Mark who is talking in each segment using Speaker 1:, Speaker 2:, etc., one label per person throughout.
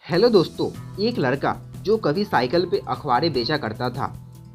Speaker 1: Hello दोस्तों। एक लड़का जो कभी साइकिल पे अखबारें बेचा करता था,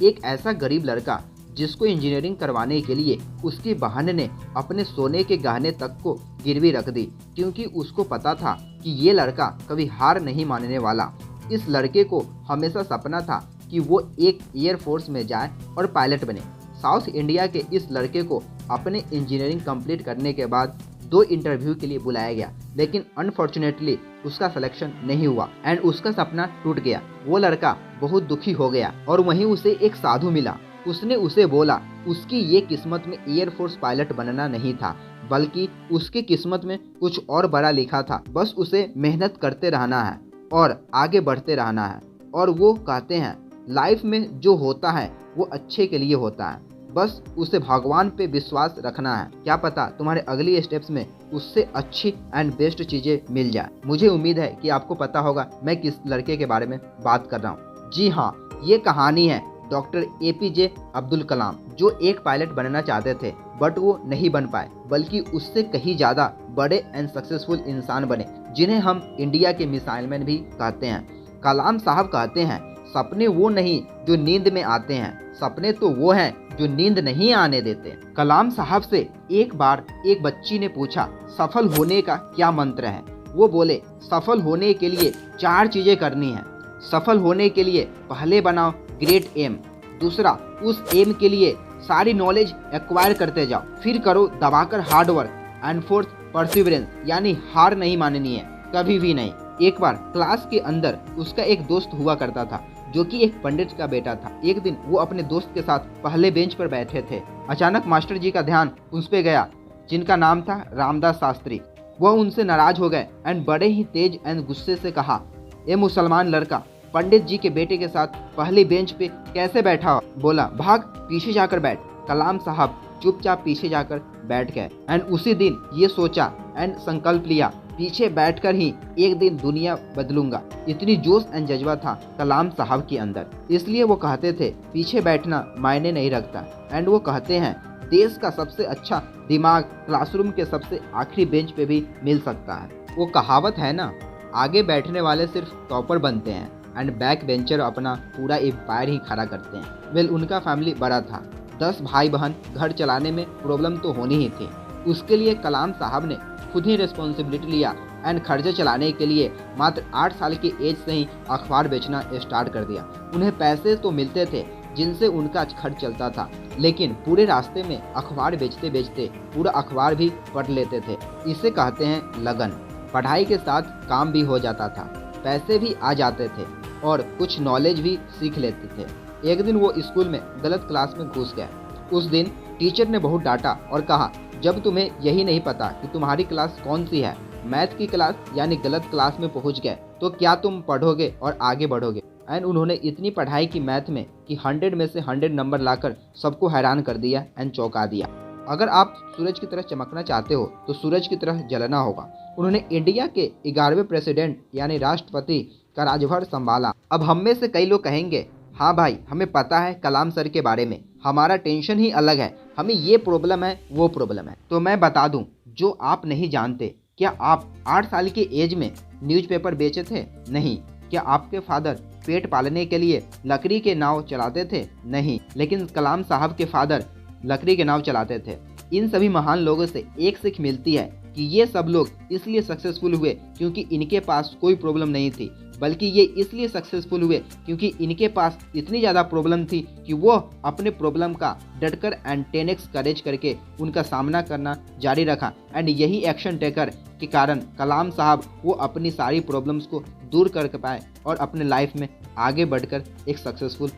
Speaker 1: एक ऐसा गरीब लड़का जिसको इंजीनियरिंग करवाने के लिए उसकी बहन ने अपने सोने के गहने तक को गिरवी रख दी, क्योंकि उसको पता था कि ये लड़का कभी हार नहीं मानने वाला। इस लड़के को हमेशा सपना था कि वो एक एयरफोर्स में जाए और पायलट बने। साउथ इंडिया के इस लड़के को अपने इंजीनियरिंग कंप्लीट करने के बाद 2 इंटरव्यू के लिए बुलाया गया, लेकिन अनफॉर्चुनेटली उसका सिलेक्शन नहीं हुआ एंड उसका सपना टूट गया। वो लड़का बहुत दुखी हो गया और वहीं उसे एक साधु मिला। उसने उसे बोला उसकी ये किस्मत में एयरफोर्स पायलट बनना नहीं था, बल्कि उसकी किस्मत में कुछ और बड़ा लिखा था। बस उसे मेहनत करते रहना है और आगे बढ़ते रहना है। और वो कहते हैं लाइफ में जो होता है वो अच्छे के लिए होता है, बस उसे भगवान पे विश्वास रखना है। क्या पता तुम्हारे अगली स्टेप्स में उससे अच्छी एंड बेस्ट चीजें मिल जाए। मुझे उम्मीद है कि आपको पता होगा मैं किस लड़के के बारे में बात कर रहा हूँ। जी हाँ, ये कहानी है डॉक्टर एपीजे अब्दुल कलाम, जो एक पायलट बनना चाहते थे बट वो नहीं बन पाए, बल्कि उससे कहीं ज्यादा बड़े एंड सक्सेसफुल इंसान बने, जिन्हें हम इंडिया के मिसाइल मैन भी कहते हैं। कलाम साहब कहते हैं सपने वो नहीं जो नींद में आते हैं, सपने तो वो हैं जो नींद नहीं आने देते। कलाम साहब से एक बार एक बच्ची ने पूछा सफल होने का क्या मंत्र है। वो बोले सफल होने के लिए 4 चीजें करनी है। सफल होने के लिए पहले बनाओ ग्रेट एम, दूसरा उस एम के लिए सारी नॉलेज एक्वायर करते जाओ, फिर करो दबाकर hard work, and fourth perseverance, यानी हार नहीं माननी है कभी भी नहीं। एक बार क्लास के अंदर उसका एक दोस्त हुआ करता था जो कि एक पंडित का बेटा था। एक दिन वो अपने दोस्त के साथ पहले बेंच पर बैठे थे। अचानक मास्टर जी का ध्यान उस पे गया, जिनका नाम था रामदास शास्त्री। वह उनसे नाराज हो गए एंड बड़े ही तेज एंड गुस्से से कहा, ए मुसलमान लड़का, पंडित जी के बेटे के साथ पहली बेंच पे कैसे बैठा? बोला भाग पीछे जाकर बैठ। कलाम साहब चुपचाप पीछे जाकर बैठ गए एंड उसी दिन ये सोचा एंड संकल्प लिया, पीछे बैठकर ही एक दिन दुनिया बदलूंगा। इतनी जोश एंड जज्बा था कलाम साहब के अंदर, इसलिए वो कहते थे पीछे बैठना मायने नहीं रखता। एंड वो कहते हैं देश का सबसे अच्छा दिमाग क्लासरूम के सबसे आखिरी बेंच पे भी मिल सकता है। वो कहावत है ना, आगे बैठने वाले सिर्फ टॉपर बनते हैं एंड बैक बेंचर अपना पूरा एम्पायर ही खड़ा करते हैं। वेल, उनका फैमिली बड़ा था, 10 भाई बहन, घर चलाने में प्रॉब्लम तो होनी ही थी। उसके लिए कलाम साहब ने खुद ही रिस्पॉन्सिबिलिटी लिया एंड खर्चे चलाने के लिए मात्र 8 साल की एज से ही अखबार बेचना स्टार्ट कर दिया। उन्हें पैसे तो मिलते थे जिनसे उनका खर्च चलता था, लेकिन पूरे रास्ते में अखबार बेचते बेचते पूरा अखबार भी पढ़ लेते थे। इसे कहते हैं लगन। पढ़ाई के साथ काम भी हो जाता था, पैसे भी आ जाते थे और कुछ नॉलेज भी सीख लेते थे। एक दिन वो स्कूल में गलत क्लास में घुस गए। उस दिन टीचर ने बहुत डांटा और कहा जब तुम्हें यही नहीं पता कि तुम्हारी क्लास कौन सी है, मैथ की क्लास यानी गलत क्लास में पहुंच गए, तो क्या तुम पढ़ोगे और आगे बढ़ोगे? एंड उन्होंने इतनी पढ़ाई की मैथ में कि 100 में से 100 नंबर लाकर सबको हैरान कर दिया एंड चौंका दिया। अगर आप सूरज की तरह चमकना चाहते हो तो सूरज की तरह जलना होगा। उन्होंने इंडिया के 11वें प्रेसिडेंट यानी राष्ट्रपति का राजभर संभाला। अब हम में से कई लोग कहेंगे हाँ भाई, हमें पता है कलाम सर के बारे में, हमारा टेंशन ही अलग है, हमें ये प्रॉब्लम है वो प्रॉब्लम है। तो मैं बता दूं जो आप नहीं जानते, क्या आप 8 साल की एज में न्यूज़पेपर बेचे थे? नहीं। क्या आपके फादर पेट पालने के लिए लकड़ी के नाव चलाते थे? नहीं। लेकिन कलाम साहब के फादर लकड़ी के नाव चलाते थे। इन सभी महान लोगों से एक सीख मिलती है कि ये सब लोग इसलिए सक्सेसफुल हुए क्योंकि इनके पास कोई प्रॉब्लम नहीं थी, बल्कि ये इसलिए सक्सेसफुल हुए क्योंकि इनके पास इतनी ज़्यादा प्रॉब्लम थी कि वो अपने प्रॉब्लम का डटकर एंड 10x करेज करके उनका सामना करना जारी रखा। एंड यही एक्शन टेकर के कारण कलाम साहब वो अपनी सारी प्रॉब्लम्स को दूर कर पाए और अपने लाइफ में आगे बढ़कर एक सक्सेसफुल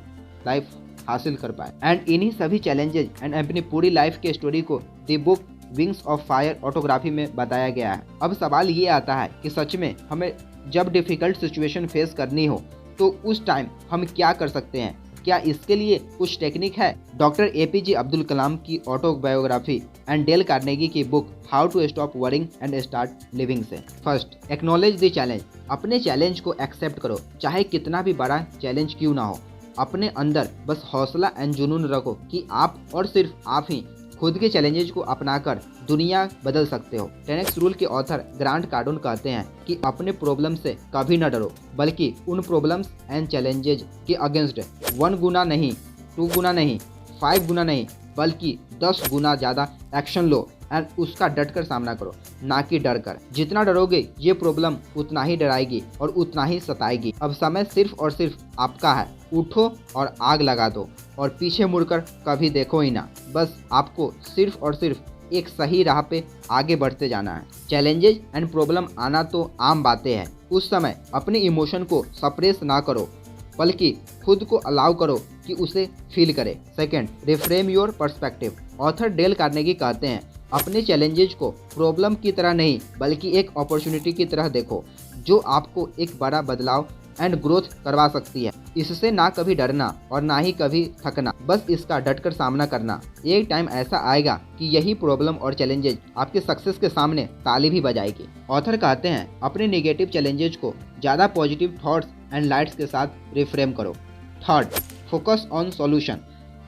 Speaker 1: लाइफ हासिल कर पाए। एंड इन्हीं सभी चैलेंजेस एंड अपनी पूरी लाइफ के स्टोरी को the book wings of fire autography में बताया गया है। अब सवाल ये आता है कि सच में हमें जब डिफ़िकल्ट सिचुएशन फेस करनी हो तो उस टाइम हम क्या कर सकते हैं? क्या इसके लिए कुछ टेक्निक है? डॉक्टर एपीजे अब्दुल कलाम की ऑटोबायोग्राफी एंड डेल कार्नेगी की book how to stop worrying and start living से। First, acknowledge the challenge. अपने चैलेंज को एक्सेप्ट करो, चाहे कितना भी बड़ा चैलेंज क्यों ना हो। अपने अंदर बस हौसला एंड जुनून रखो कि आप और सिर्फ आप ही खुद के चैलेंजेस को अपनाकर दुनिया बदल सकते हो। 10x रूल के ऑथर ग्रांट कार्डोन कहते हैं कि अपने प्रॉब्लम से कभी न डरो, बल्कि उन प्रॉब्लम्स एंड चैलेंजेज के अगेंस्ट 1 गुना नहीं, 2 गुना नहीं, 5 गुना नहीं, बल्कि 10 गुना ज़्यादा एक्शन लो एंड उसका डटकर सामना करो, ना कि डर कर। जितना डरोगे ये प्रॉब्लम उतना ही डराएगी और उतना ही सताएगी। अब समय सिर्फ और सिर्फ आपका है। उठो और आग लगा दो और पीछे मुड़कर कभी देखो ही ना। बस आपको सिर्फ और सिर्फ एक सही राह पे आगे बढ़ते जाना है। चैलेंजेस एंड प्रॉब्लम आना तो आम बातें हैं। उस समय अपने इमोशन को सप्रेस ना करो, बल्कि खुद को अलाउ करो कि उसे फील करे। Second, reframe your perspective. Author Dale Carnegie कहते हैं, अपने चैलेंजेस को प्रॉब्लम की तरह नहीं, बल्कि एक अपॉर्चुनिटी की तरह देखो, जो आपको एक बड़ा बदलाव एंड ग्रोथ करवा सकती है। इससे ना कभी डरना और ना ही कभी थकना, बस इसका डटकर सामना करना। एक टाइम ऐसा आएगा कि यही प्रॉब्लम और चैलेंजेस आपके सक्सेस के सामने ताली भी बजाएगी। ऑथर कहते हैं, अपने नेगेटिव चैलेंजेस को ज़्यादा पॉजिटिव थॉट्स एंड लाइट्स के साथ रिफ्रेम करो। Third, focus on solution.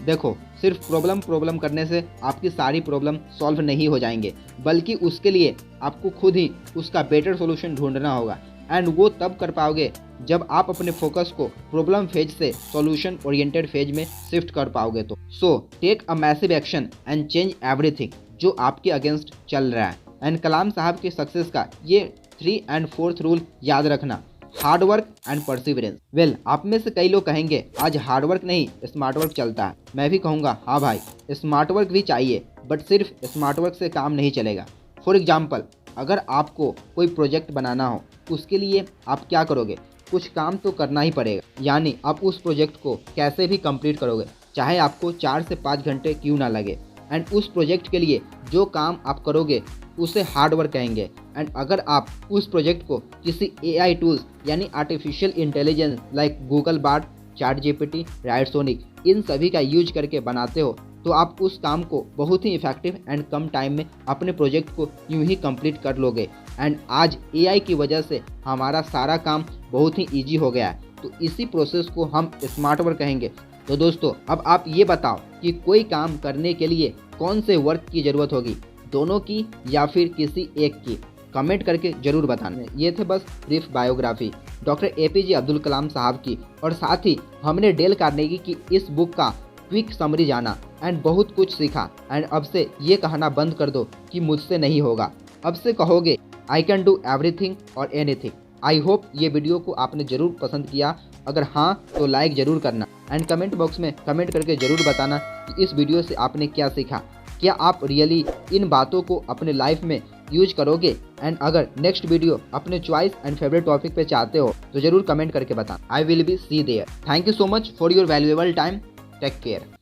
Speaker 1: देखो, सिर्फ प्रॉब्लम करने से आपकी सारी प्रॉब्लम सॉल्व नहीं हो जाएंगे, बल्कि उसके लिए आपको खुद ही उसका बेटर सॉल्यूशन ढूंढना होगा। एंड वो तब कर पाओगे जब आप अपने फोकस को प्रॉब्लम फेज से सॉल्यूशन ओरिएंटेड फेज में शिफ्ट कर पाओगे। तो take a massive action and change everything जो आपके अगेंस्ट चल रहा है। एंड कलाम साहब के सक्सेस का ये 3 and 4th रूल याद रखना, hard work and perseverance. Well, आप में से कई लोग कहेंगे आज हार्ड वर्क नहीं स्मार्ट वर्क चलता है। मैं भी कहूँगा हाँ भाई, स्मार्ट वर्क भी चाहिए, बट सिर्फ स्मार्ट वर्क से काम नहीं चलेगा। फॉर एग्जाम्पल, अगर आपको कोई प्रोजेक्ट बनाना हो, उसके लिए आप क्या करोगे? कुछ काम तो करना ही पड़ेगा। यानी आप उस प्रोजेक्ट को कैसे भी कंप्लीट करोगे, चाहे आपको 4 से 5 घंटे क्यों ना लगे। एंड उस प्रोजेक्ट के लिए जो काम आप करोगे उसे हार्ड वर्क कहेंगे। एंड अगर आप उस प्रोजेक्ट को किसी AI टूल्स यानी artificial intelligence like Google Bard, chat GPT, राइटसोनिक, इन सभी का यूज करके बनाते हो, तो आप उस काम को बहुत ही इफेक्टिव एंड कम टाइम में अपने प्रोजेक्ट को यूं ही कंप्लीट कर लोगे। एंड आज AI की वजह से हमारा सारा काम बहुत ही ईजी हो गया है, तो इसी प्रोसेस को हम स्मार्ट वर्क कहेंगे। तो दोस्तों, अब आप ये बताओ कि कोई काम करने के लिए कौन से वर्क की ज़रूरत होगी, दोनों की या फिर किसी एक की? कमेंट करके ज़रूर बताना। ये थे बस brief biography doctor APJ Abdul Kalam sahab की, और साथ ही हमने डेल कार्नेगी की इस बुक का क्विक समरी जाना एंड बहुत कुछ सीखा। एंड अब से ये कहना बंद कर दो कि मुझसे नहीं होगा, अब से कहोगे आई कैन डू एवरीथिंग और एनीथिंग। आई होप ये वीडियो को आपने ज़रूर पसंद किया। अगर हाँ तो लाइक ज़रूर करना एंड कमेंट बॉक्स में कमेंट करके ज़रूर बताना कि इस वीडियो से आपने क्या सीखा। क्या आप रियली इन बातों को अपने लाइफ में यूज करोगे? एंड अगर नेक्स्ट वीडियो अपने चॉइस एंड फेवरेट टॉपिक पे चाहते हो तो ज़रूर कमेंट करके बताना। I will be see there. Thank you so much for your valuable time. Take care.